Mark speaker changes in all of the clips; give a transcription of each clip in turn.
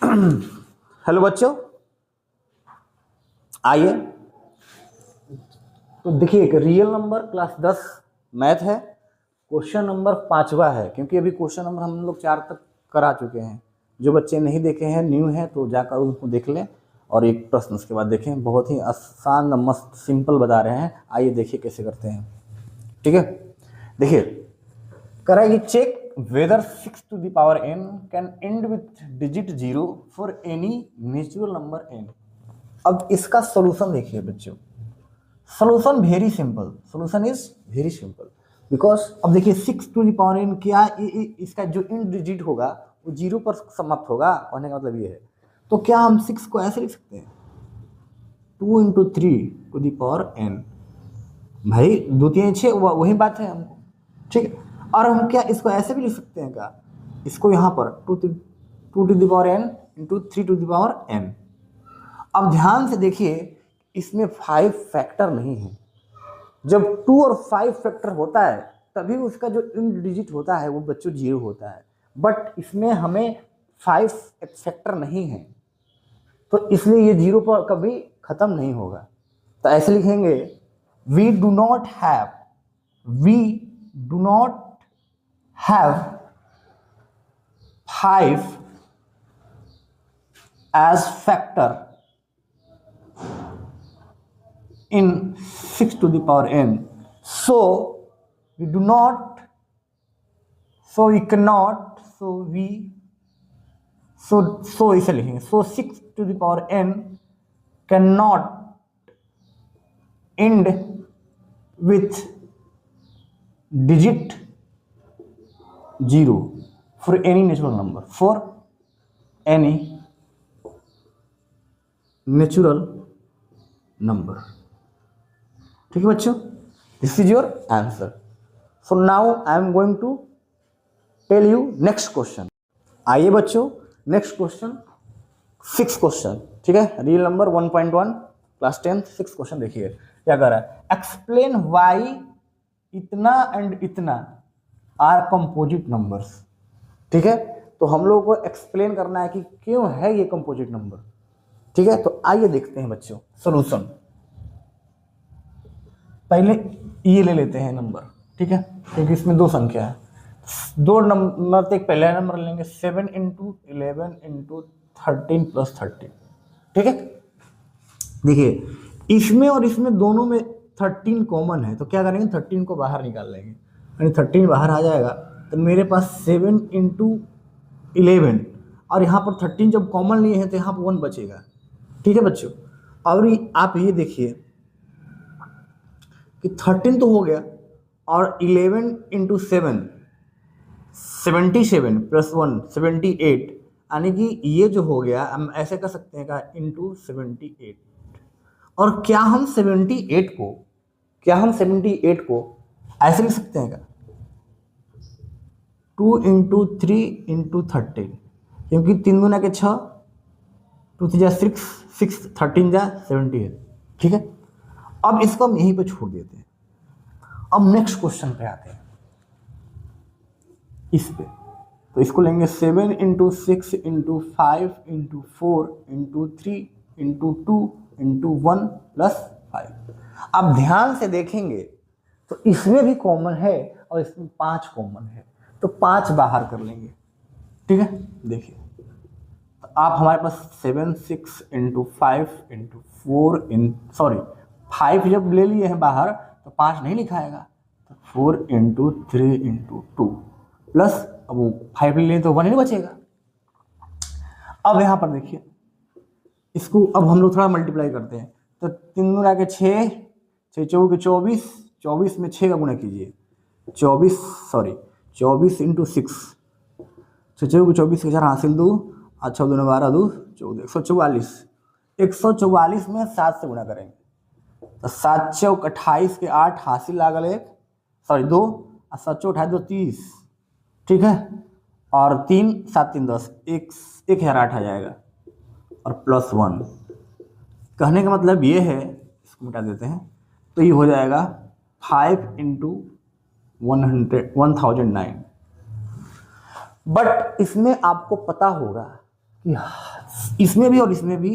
Speaker 1: Hello बच्चों, आइए। तो देखिए, एक रियल नंबर क्लास 10 मैथ है, क्वेश्चन नंबर 5वां है। क्योंकि अभी क्वेश्चन नंबर हम लोग 4 तक करा चुके हैं। जो बच्चे नहीं देखे हैं, न्यू हैं, तो जाकर उनको देख लें और एक प्रश्न उसके बाद देखें। बहुत ही आसान, मस्त, सिंपल बता रहे हैं। आइए देखिए कैसे करते हैं। ठीक है, देखिए, कराइए check whether 6 to the power n can end with digit 0 for any natural number n। अब इसका सॉल्यूशन देखिए बच्चों। Solution very simple, solution is very simple. Because अब देखिए 6 to the power n क्या, इसका जो इन डिजिट होगा वो 0 पर समाप्त होगा। कहने का मतलब ये है, तो क्या हम 6 को ऐसे लिख सकते हैं 2 into 3 to the power n। भाई 2 3 6 वही बात है हमको। ठीक है, और हम क्या इसको ऐसे भी लिख सकते हैं क्या, इसको यहाँ पर 2 to the power n into 3 to the power n। अब ध्यान से देखिए, इसमें 5 फैक्टर नहीं है। जब 2 और 5 फैक्टर होता है तभी उसका जो इन डिजिट होता है वो बच्चों 0 होता है। बट इसमें हमें 5 फैक्टर नहीं है, तो इसलिए ये 0 पर कभी खत्म नहीं होगा। तो ऐसे लिखेंगे, we do not have 5 as factor in 6 to the power n, so we cannot, so इसे लिखेंगे, so 6 to the power n cannot end with digit 0 for any natural number, ठीक है बच्चों, this is your answer. So now I am going to tell you next question. आइए बच्चों, next question, 6 question. ठीक है, real number 1.1 class 10 6 question. देखिए क्या कर रहा है, एक्सप्लेन वाई इतना एंड इतना आर कंपोजिट नंबर्स। ठीक है, तो हम लोग को एक्सप्लेन करना है कि क्यों है ये कंपोजिट नंबर। ठीक है, तो आइए देखते हैं बच्चों सॉल्यूशन। पहले ये ले लेते हैं नंबर। ठीक है, क्योंकि इसमें 2 संख्या है। 2 नंबर, एक पहला नंबर लेंगे 7 into 11 into 13 + 13। ठीक है, देखिए इसमें और इसमें दोनों में 13 कॉमन है, तो क्या करेंगे 13 को बाहर निकाल लेंगे। यानी 13 बाहर आ जाएगा तो मेरे पास 7 into 11, और यहाँ पर 13 जब कॉमन लिए हैं तो यहाँ पर 1 बचेगा। ठीक है बच्चों, और आप ये देखिए कि 13 तो हो गया, और 11 into 7 77 + 1 78, यानी कि ये जो हो गया हम ऐसे कर सकते हैं का इंटू 78। और क्या हम 78 को ऐसे लिख सकते हैं का 2 into 3 into 13, क्योंकि 3 दूना के 6, 2 3 जा 6 13 जा 70 है। ठीक है, अब इसको हम यहीं पे छोड़ देते हैं। अब नेक्स्ट क्वेश्चन पे आते हैं, इस पे। तो इसको लेंगे 7 into 6 into 5 into 4 into 3 into 2 into 1 + 5। अब ध्यान से देखेंगे तो इसमें भी कॉमन है और इसमें 5 कॉमन है, तो 5 बाहर कर लेंगे। ठीक है, देखिए तो आप हमारे पास 7 6 into 5 into 4 5 जब ले लिए हैं बाहर तो 5 नहीं लिखाएगा, तो 4 into 3 into 2 प्लस, अब वो 5 ले लें तो 1 ही बचेगा। अब यहाँ पर देखिए, इसको अब हम लोग थोड़ा मल्टीप्लाई करते हैं। तो 3 गुना के 6, 6 चौके 24, 24 में 6 का गुना कीजिए, 24 into 6, 6 चौके 24 के 4 हासिल 2, 6 दूना 12 2 14, 144। 144 में 7 से गुना करेंगे तो 7 चौक 28 के 8 हासिल लागल 2, और 7 चौक 28 2 30। ठीक है, और 3 7 3 10, 1008 आ जाएगा, और +1। कहने का मतलब ये है, इसको मिटा देते हैं, तो ये हो जाएगा 5 into 1009। बट इसमें आपको पता होगा कि इसमें भी और इसमें भी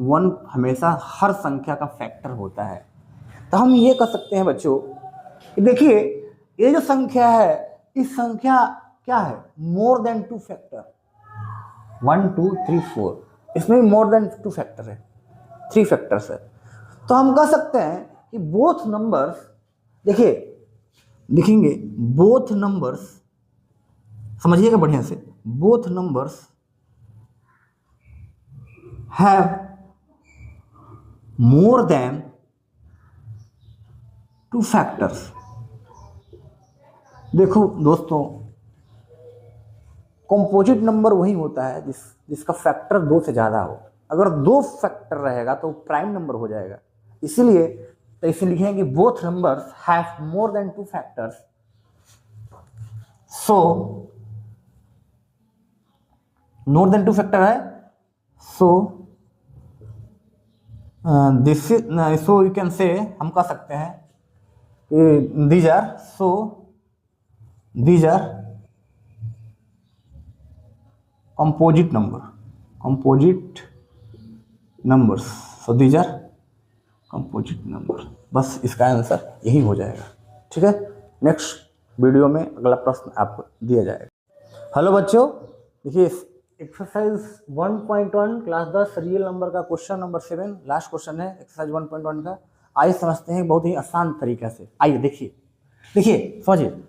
Speaker 1: 1 हमेशा हर संख्या का फैक्टर होता है। तो हम ये कह सकते हैं बच्चों कि देखिए ये जो संख्या है, इस संख्या क्या है, मोर देन 2 फैक्टर, 1 2 3 4, इसमें भी मोर देन 2 फैक्टर है, 3 फैक्टर्स है। तो हम कह सकते हैं कि बोथ नंबर्स, देखिए लिखेंगे बोथ नंबर्स, समझिएगा बढ़िया से, both numbers have more than 2 factors. देखो दोस्तों, कंपोजिट नंबर वही होता है जिसका फैक्टर 2 से ज़्यादा हो। अगर 2 फैक्टर रहेगा तो प्राइम नंबर हो जाएगा। इसीलिए तो इसे लिखेंगे both numbers have more than 2 factors, so more than 2 factor है, so this is, so you can say, हम कह सकते हैं कि these are, so these are composite numbers, so these are composite numbers। बस इसका आंसर यही हो जाएगा। ठीक है, नेक्स्ट वीडियो में अगला प्रश्न आपको दिया जाएगा। हेलो बच्चों, देखिए एक्सरसाइज 1.1 क्लास 10 रियल नंबर का क्वेश्चन नंबर 7 लास्ट क्वेश्चन है एक्सरसाइज 1.1 का। आइए समझते हैं बहुत ही आसान तरीके से। आइए देखिए समझिए। कह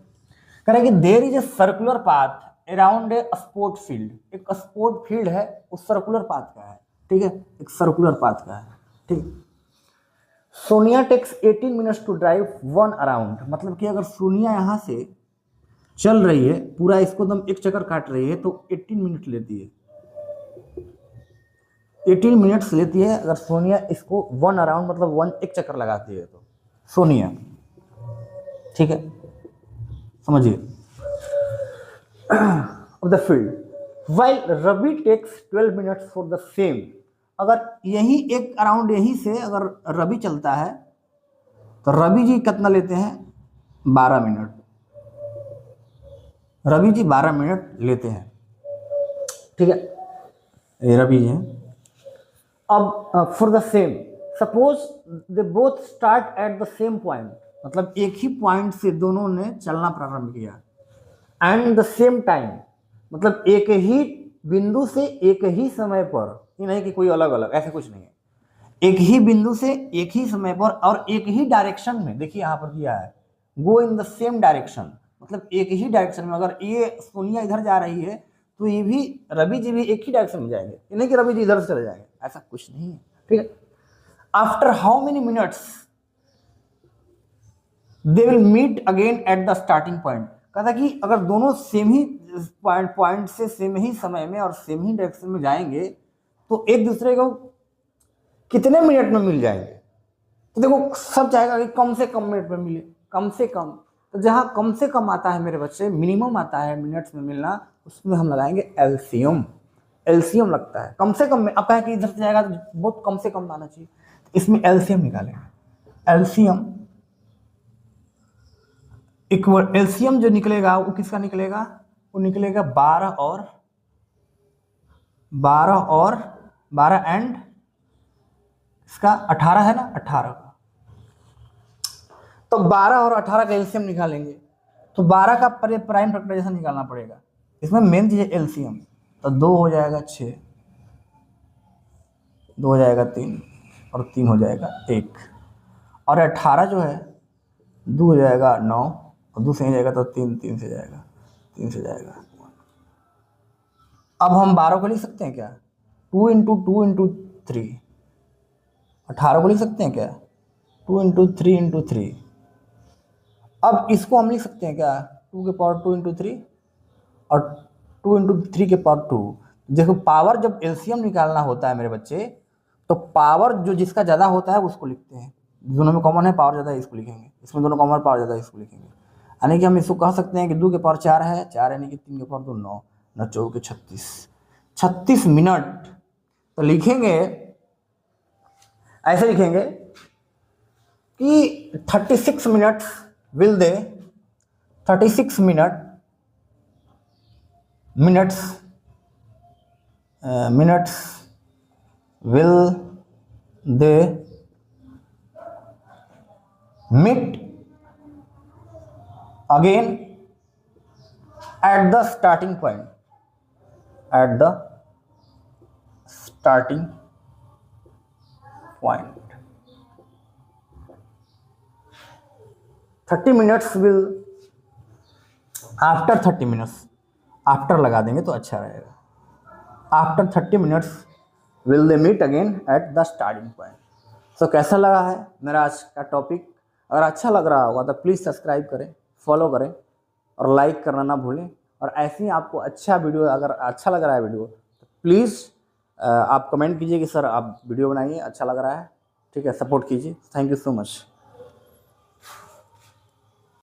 Speaker 1: रहे हैं कि there is a circular path around a sport field. एक स्पोर्ट फील्ड है, उस सर्कुलर पाथ का है। ठीक है, एक सर्कुलर पाथ का है। ठीक, Sonia takes 18 minutes to drive 1 around. मतलब कि अगर सोनिया यहाँ से चल रही है, पूरा इसको एकदम एक चक्कर काट रही है, तो 18 मिनट लेती है, 18 मिनट्स लेती है अगर सोनिया इसको 1 अराउंड मतलब 1 एक चक्कर लगाती है तो सोनिया। ठीक है, समझिए। of the field while Ravi takes 12 minutes for the same। अगर यही एक अराउंड यहीं से अगर रवि चलता है तो रवि जी कितना लेते हैं, 12 मिनट। रवि जी 12 मिनट लेते हैं। ठीक है, ये रवि जी हैं। अब for the same, suppose they both start at the same point, मतलब एक ही पॉइंट से दोनों ने चलना प्रारंभ किया। एंड द सेम टाइम, मतलब एक ही बिंदु से एक ही समय पर, ये नहीं कि कोई अलग अलग, ऐसे कुछ नहीं है। एक ही बिंदु से एक ही समय पर और एक ही डायरेक्शन में। देखिए यहाँ पर दिया है गो इन द सेम डायरेक्शन, मतलब एक ही डायरेक्शन में। अगर ये सोनिया इधर जा रही है तो ये भी रवि जी भी एक ही डायरेक्शन में जाएंगे, ये नहीं कि रवि जी इधर से चले जाएंगे, ऐसा कुछ नहीं है। ठीक है, after how many minutes they will meet again at the starting point. कहता कि अगर दोनों सेम ही पॉइंट से सेम ही समय में और सेम ही डायरेक्शन में जाएंगे तो एक दूसरे को कितने मिनट में मिल जाएंगे। तो देखो सब चाहेगा कि कम से कम मिनट में मिले, कम से कम। तो जहां कम से कम आता है मेरे बच्चे, मिनिमम आता है मिनट्स में मिलना, उसमें हम लगाएंगे एलसीएम। एलसीएम लगता है कम से कम में। अब है कि इधर से जाएगा तो बहुत कम से कम आना चाहिए, तो इसमें एलसीएम निकालेंगे। एलसीएम इक्वल, एलसीएम जो निकलेगा वो किसका निकलेगा, वो निकलेगा 12 और 12 एंड इसका 18 है ना, 18 का। तो 12 और 18 का एलसीएम निकालेंगे तो 12 का प्राइम फैक्टराइजेशन निकालना पड़ेगा। इसमें मेन चीज है एलसीएम। तो 2 हो जाएगा 6, 2 हो जाएगा 3 और 3 हो जाएगा 1, और 18 जो है 2 हो जाएगा 9 और 2 से ही जाएगा तो 3 से जाएगा, 3 से जाएगा। अब हम 12 को लिख सकते हैं क्या, 2 × 2 × 3। 18 को लिख सकते हैं क्या, 2 × 3 × 3। अब इसको हम लिख सकते हैं क्या, 2 के पावर 2 × 3 और 2 × 3 के पावर 2। देखो पावर जब एलसीएम निकालना होता है मेरे बच्चे, तो पावर जो जिसका ज़्यादा होता है उसको लिखते हैं। दोनों में कॉमन है, पावर ज़्यादा है इसको लिखेंगे। इसमें दोनों कॉमन, पावर ज़्यादा है इसको लिखेंगे। यानी कि हम इसको कह सकते हैं कि 2 के पावर 4 है, 4 यानी कि 3 के पावर 2 9, 9 4 के 36 मिनट। तो लिखेंगे ऐसे लिखेंगे कि 36 minutes will they, 36 minutes will they meet again at the starting point? At the starting point. 30 minutes will, after 30 minutes, after लगा देंगे तो अच्छा रहेगा। After 30 minutes will they meet again at the starting point. So कैसा लगा है मेरा आज का टॉपिक? अगर अच्छा लग रहा होगा तो प्लीज़ सब्सक्राइब करें, फॉलो करें और लाइक करना ना भूलें। और ऐसे ही आपको अच्छा वीडियो, अगर अच्छा लग रहा है वीडियो तो प्लीज़ आप कमेंट कीजिए कि सर आप वीडियो बनाइए, अच्छा लग रहा है, ठीक है, सपोर्ट कीजिए। Thank you so much.